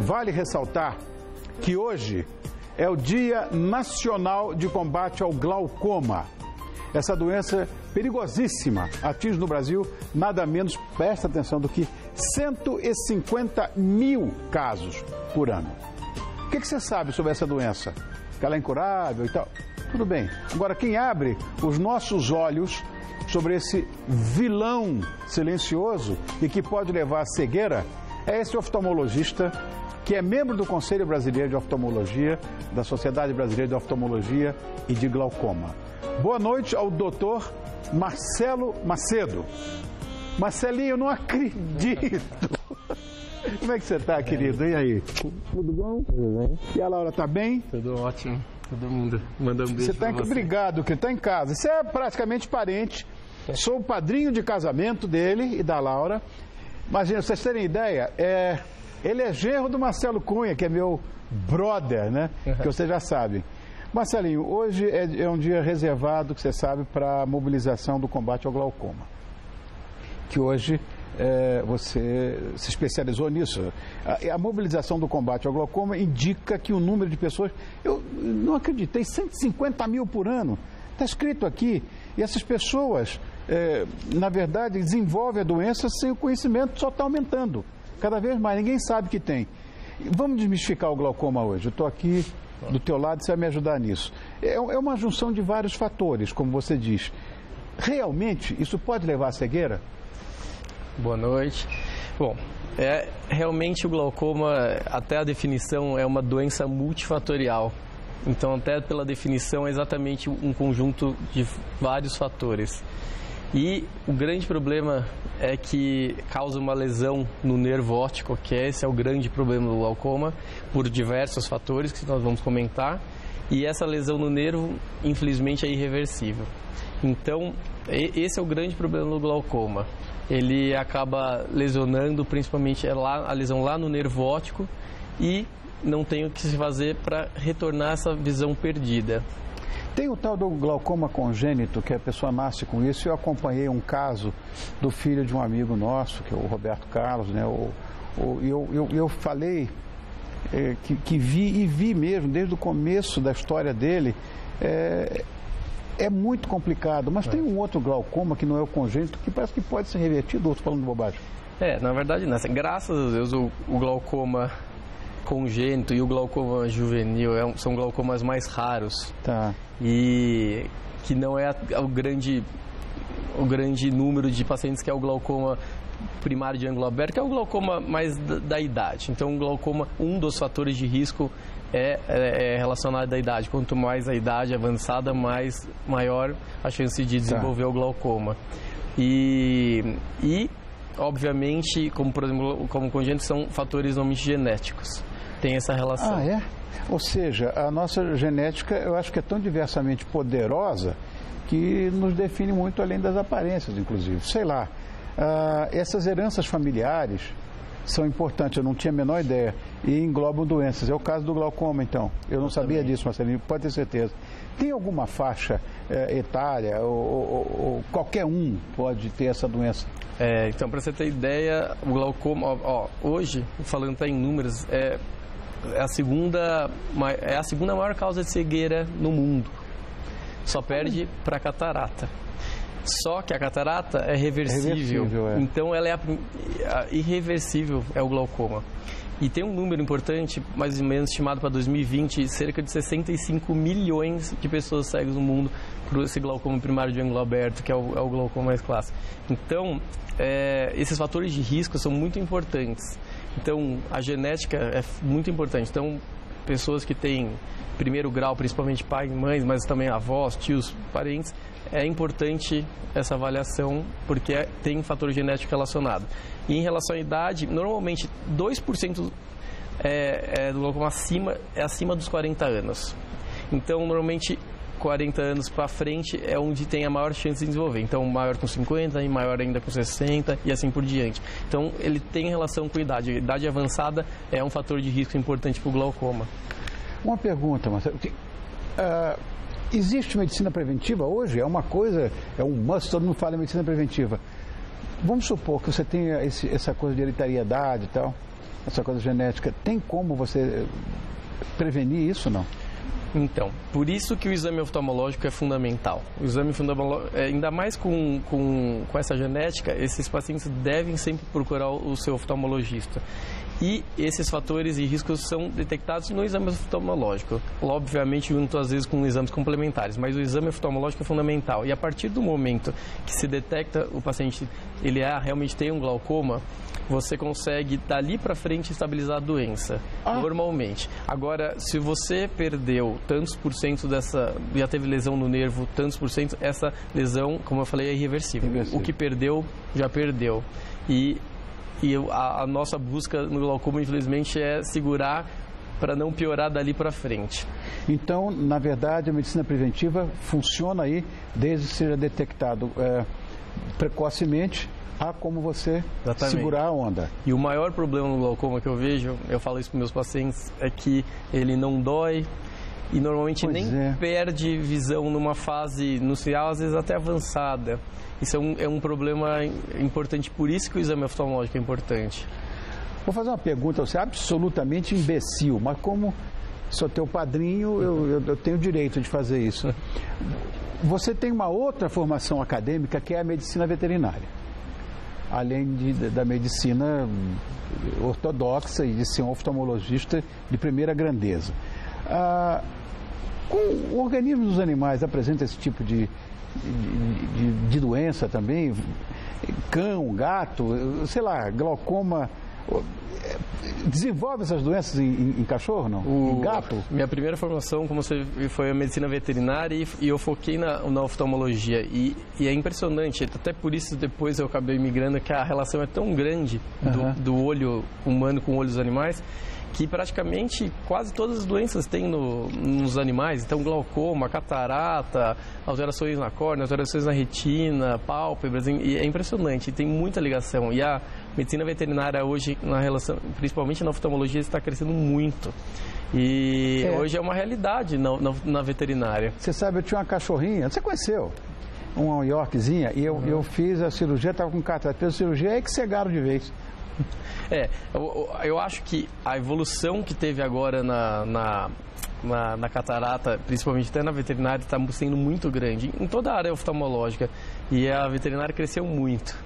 Vale ressaltar que hoje é o Dia Nacional de Combate ao Glaucoma. Essa doença perigosíssima atinge no Brasil nada menos, presta atenção, do que 150 mil casos por ano. O que você sabe sobre essa doença? Que ela é incurável e tal? Tudo bem. Agora, quem abre os nossos olhos sobre esse vilão silencioso e que pode levar à cegueira é esse oftalmologista que é membro do Conselho Brasileiro de Oftalmologia, da Sociedade Brasileira de Oftalmologia e de Glaucoma. Boa noite ao doutor Marcelo Macedo. Marcelinho, eu não acredito. Como é que você está, querido? E aí? Tudo bom? Tudo bem. E a Laura, está bem? Tudo ótimo. Todo mundo mandando um beijo pra você. Obrigado, que está em casa. Você é praticamente parente. Sou o padrinho de casamento dele e da Laura. Imagina, vocês terem ideia, ele é genro do Marcelo Cunha, que é meu brother, né? Que você já sabe. Marcelinho, hoje é um dia reservado, que você sabe, para a mobilização do combate ao glaucoma. Que hoje você se especializou nisso. A mobilização do combate ao glaucoma indica que o número de pessoas... Eu não acreditei, 150 mil por ano. Está escrito aqui. E essas pessoas, na verdade, desenvolvem a doença sem o conhecimento, só está aumentando. Cada vez mais, ninguém sabe que tem. Vamos desmistificar o glaucoma hoje. Eu estou aqui do teu lado, você vai me ajudar nisso. É uma junção de vários fatores, como você diz. Realmente, isso pode levar à cegueira? Boa noite. Bom, realmente o glaucoma, até a definição, é uma doença multifatorial. Então, até pela definição, é exatamente um conjunto de vários fatores. E o grande problema é que causa uma lesão no nervo óptico, que esse é o grande problema do glaucoma, por diversos fatores que nós vamos comentar. E essa lesão no nervo, infelizmente, é irreversível. Então, esse é o grande problema do glaucoma. Ele acaba lesionando, principalmente a lesão lá no nervo óptico, e não tem o que se fazer para retornar essa visão perdida. Tem o tal do glaucoma congênito, que a pessoa nasce com isso. Eu acompanhei um caso do filho de um amigo nosso, que é o Roberto Carlos, né? Eu falei que vi mesmo, desde o começo da história dele. É muito complicado, mas tem um outro glaucoma que não é o congênito, que parece que pode ser revertido, ou estou falando bobagem? Na verdade não. Graças a Deus o glaucoma congênito e o glaucoma juvenil são glaucomas mais raros. Tá. E que não é o grande número de pacientes que é o glaucoma primário de ângulo aberto, que é o glaucoma mais da idade. Então, o glaucoma, um dos fatores de risco é relacionado à idade. Quanto mais a idade avançada, maior a chance de desenvolver o glaucoma. E obviamente, como por exemplo, como congênito, são fatores normalmente genéticos. Tem essa relação. Ah, é? Ou seja, a nossa genética, eu acho que é tão diversamente poderosa que nos define muito além das aparências, inclusive. Sei lá, essas heranças familiares são importantes, eu não tinha a menor ideia, e englobam doenças. É o caso do glaucoma, então. Eu não sabia disso, Marcelinho, pode ter certeza. Tem alguma faixa etária ou qualquer um pode ter essa doença? Então, para você ter ideia, o glaucoma, hoje, falando até em números, é a segunda maior causa de cegueira no mundo. Só perde para a catarata. Só que a catarata é reversível. Então ela é irreversível, é o glaucoma. E tem um número importante, mais ou menos estimado para 2020, cerca de 65 milhões de pessoas cegas no mundo por esse glaucoma primário de ângulo aberto, que é o glaucoma mais clássico. Então, esses fatores de risco são muito importantes. Então, a genética é muito importante. Então, pessoas que têm primeiro grau, principalmente pais e mães, mas também avós, tios, parentes, é importante essa avaliação porque tem um fator genético relacionado. E em relação à idade, normalmente 2% do glaucoma acima dos 40 anos. Então, normalmente 40 anos para frente é onde tem a maior chance de desenvolver. Então, maior com 50 e maior ainda com 60 e assim por diante. Então, ele tem relação com a idade. A idade avançada é um fator de risco importante para o glaucoma. Uma pergunta, Marcelo. Existe medicina preventiva hoje? É uma coisa, é um must, todo mundo fala em medicina preventiva. Vamos supor que você tenha essa coisa de hereditariedade e tal. essa coisa genética, tem como você prevenir isso, não? Então, por isso que o exame oftalmológico é fundamental. O exame oftalmológico, ainda mais com essa genética, esses pacientes devem sempre procurar o seu oftalmologista. E esses fatores e riscos são detectados no exame oftalmológico. Obviamente, muitas vezes com exames complementares, mas o exame oftalmológico é fundamental. E a partir do momento que se detecta o paciente, ele realmente tem um glaucoma, você consegue, dali para frente, estabilizar a doença, normalmente. Agora, se você perdeu tantos por cento já teve lesão no nervo, tantos por cento, essa lesão, como eu falei, é irreversível. O que perdeu, já perdeu. E a nossa busca no glaucoma, infelizmente, é segurar para não piorar dali para frente. Então, na verdade, a medicina preventiva funciona aí desde que seja detectado precocemente, há como você segurar a onda. E o maior problema no glaucoma que eu vejo, eu falo isso para meus pacientes, é que ele não dói e normalmente perde visão numa fase inicial, às vezes até avançada. Isso é um problema importante, por isso que o exame oftalmológico é importante. Vou fazer uma pergunta, você é absolutamente imbecil, mas como sou teu padrinho, eu tenho o direito de fazer isso. Você tem uma outra formação acadêmica que é a medicina veterinária, além da medicina ortodoxa e de ser um oftalmologista de primeira grandeza. O organismo dos animais apresenta esse tipo de doença também? Cão, gato, sei lá, glaucoma, desenvolve essas doenças em cachorro, não? Em gato? Minha primeira formação, como você viu, foi a medicina veterinária e eu foquei na oftalmologia e é impressionante, até por isso depois eu acabei migrando, que a relação é tão grande do olho humano com o olho dos animais, que praticamente quase todas as doenças tem nos animais. Então, glaucoma, catarata, alterações na córnea, alterações na retina, pálpebras, e é impressionante, tem muita ligação. E a medicina veterinária hoje, principalmente na oftalmologia, está crescendo muito. E hoje é uma realidade na veterinária. Você sabe, eu tinha uma cachorrinha, você conheceu? Uma Yorkzinha, e eu fiz a cirurgia, estava com catarata, fez a cirurgia, aí que cegaram de vez. Eu acho que a evolução que teve agora na catarata, principalmente até na veterinária, está sendo muito grande em toda a área oftalmológica, e a veterinária cresceu muito.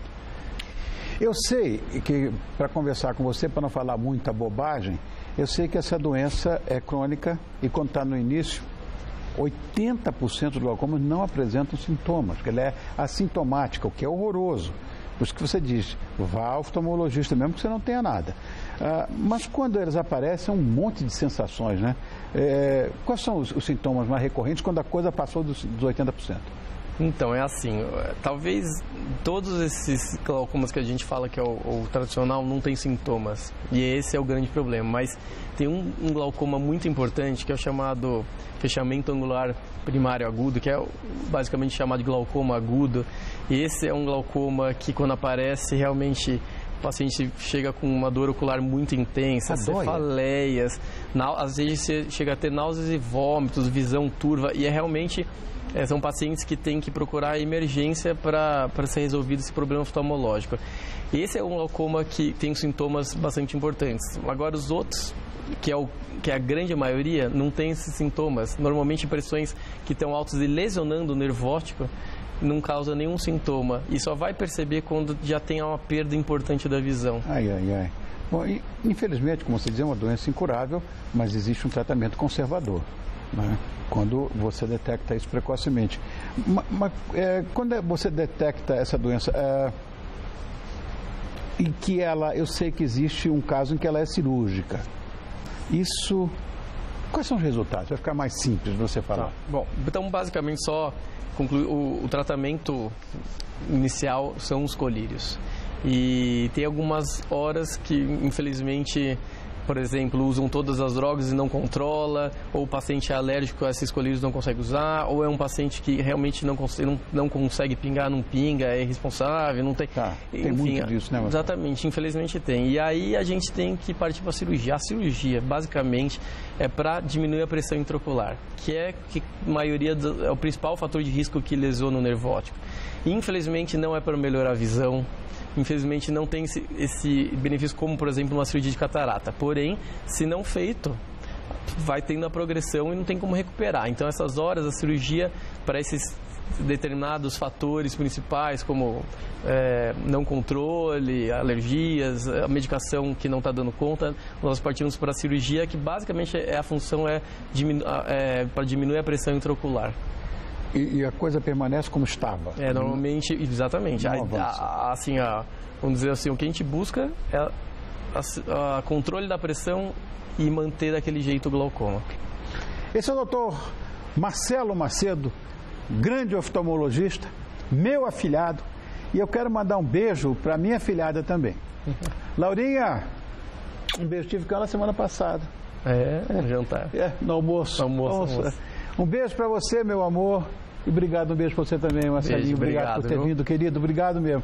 Eu sei que, para conversar com você, para não falar muita bobagem, eu sei que essa doença é crônica e quando está no início, 80% do glaucoma não apresentam sintomas, porque ela é assintomática, o que é horroroso. Por isso que você diz, vá ao oftalmologista mesmo que você não tenha nada. Mas quando eles aparecem, é um monte de sensações, né? Quais são os sintomas mais recorrentes quando a coisa passou dos 80%? Então, é assim, talvez todos esses glaucomas que a gente fala que é o tradicional não tem sintomas, e esse é o grande problema, mas tem um glaucoma muito importante que é o chamado fechamento angular primário agudo, que é basicamente chamado de glaucoma agudo. Esse é um glaucoma que quando aparece realmente o paciente chega com uma dor ocular muito intensa, cefaleias, às vezes chega a ter náuseas e vômitos, visão turva, e realmente são pacientes que têm que procurar emergência para ser resolvido esse problema oftalmológico. Esse é um glaucoma que tem sintomas bastante importantes. Agora, os outros, que é a grande maioria, não tem esses sintomas. Normalmente, impressões que estão altas e lesionando o nervo óptico não causa nenhum sintoma. E só vai perceber quando já tem uma perda importante da visão. Bom, infelizmente, como você diz, é uma doença incurável, mas existe um tratamento conservador, né? Quando você detecta isso precocemente. Mas quando você detecta essa doença, em que eu sei que existe um caso em que ela é cirúrgica. Isso, quais são os resultados? Vai ficar mais simples de você falar. Bom, então basicamente só concluir, o tratamento inicial são os colírios. E tem algumas horas que, infelizmente, por exemplo, usam todas as drogas e não controla, ou o paciente é alérgico a esses colírios não consegue usar, ou é um paciente que realmente não consegue pingar, não pinga, é irresponsável, não tem... Tem muito disso, né, Marcelo? Exatamente, infelizmente tem. E aí a gente tem que partir para a cirurgia. A cirurgia, basicamente, é para diminuir a pressão intraocular, que é o principal fator de risco que lesiona o nervo óptico. Infelizmente, não é para melhorar a visão, infelizmente não tem esse benefício como, por exemplo, uma cirurgia de catarata. Porém, se não feito, vai tendo a progressão e não tem como recuperar. Então, essas horas, a cirurgia, para esses determinados fatores principais, como não controle, alergias, a medicação que não está dando conta, nós partimos para a cirurgia, que basicamente a função para diminuir a pressão intraocular. E a coisa permanece como estava? Normalmente, exatamente. Vamos dizer assim, o que a gente busca é a controle da pressão e manter daquele jeito o glaucoma. Esse é o doutor Marcelo Macedo, grande oftalmologista, meu afilhado, e eu quero mandar um beijo para minha afilhada também. Laurinha, um beijo, tive com ela semana passada. Jantar. No almoço. Almoço. Um beijo para você, meu amor, e obrigado, um beijo para você também, Marcelinho. Obrigado por ter vindo, querido, obrigado mesmo.